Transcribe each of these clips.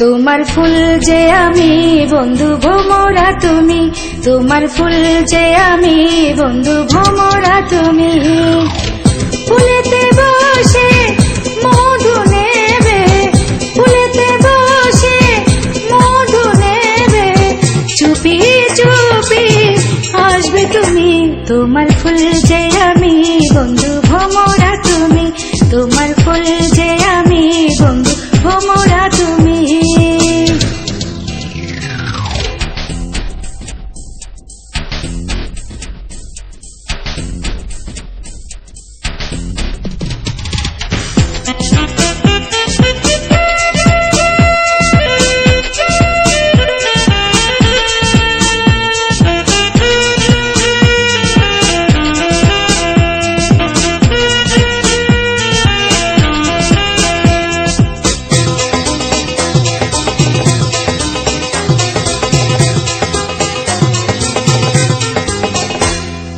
তোমার ফুল যে আমি বন্ধু ভোমরা তুমি, তোমার ফুল যে আমি বন্ধু ভোমরা তুমি। ফুলেতে বসে মধু নেবে, ফুলেতে বসে মধু নেবে, চুপি চুপি আসবে তুমি। তোমার ফুল যে আমি বন্ধু ভোমরা তুমি, তোমার ফুল যে আমি বন্ধু ভোমরা তুমি।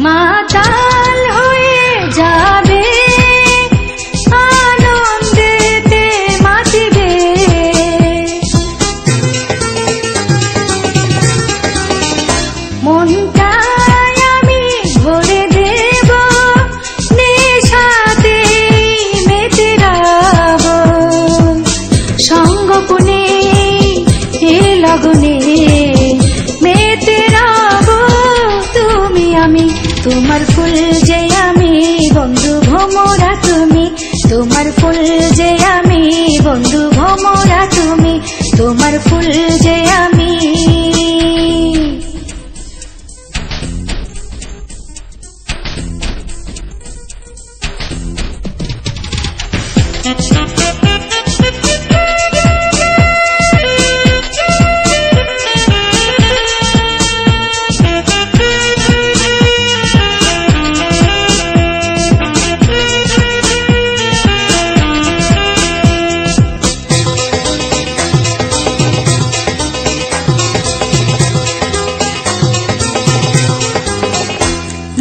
মাতাল হয়ে যাবে আনন্দেতে মাতিবে, মনটাই আমি ভরে দেব, নেশাতে মেতে রব, সঙ্গপনে এ লগনে মেতে রব তুমি আমি। তোমার ফুল যে আমি বন্ধু ভোমরা তুমি, তোমার ফুল যে আমি বন্ধু ভোমরা তুমি, তোমার ফুল যে আমি।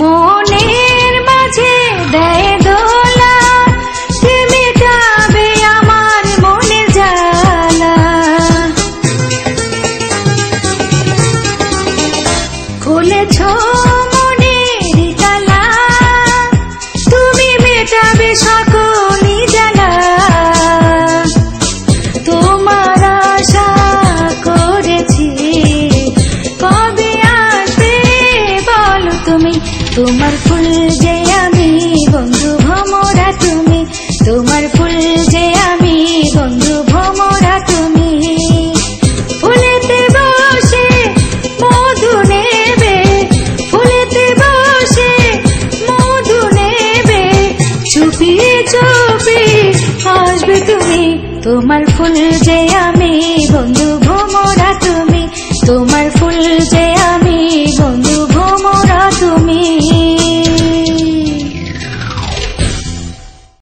মনের মাঝে দেয় দোলা, কে মেটাবে আমার মনের জ্বালা, খুলেছ মনের তালা, তুমি মেটাবে সকলই জ্বালা। তোমার আশা করেছি কবে আসবে বলো তুমি। তোমার ফুল যে আমি বন্ধু ভোমরা তুমি, তোমার ফুল যে আমি বন্ধু ভোমরা তুমি। ফুলেতে বসে মধু নেবে, ফুলেতে বসে মধু নেবে, চুপি চুপি আসবে তুমি। তোমার ফুল যে আমি বন্ধু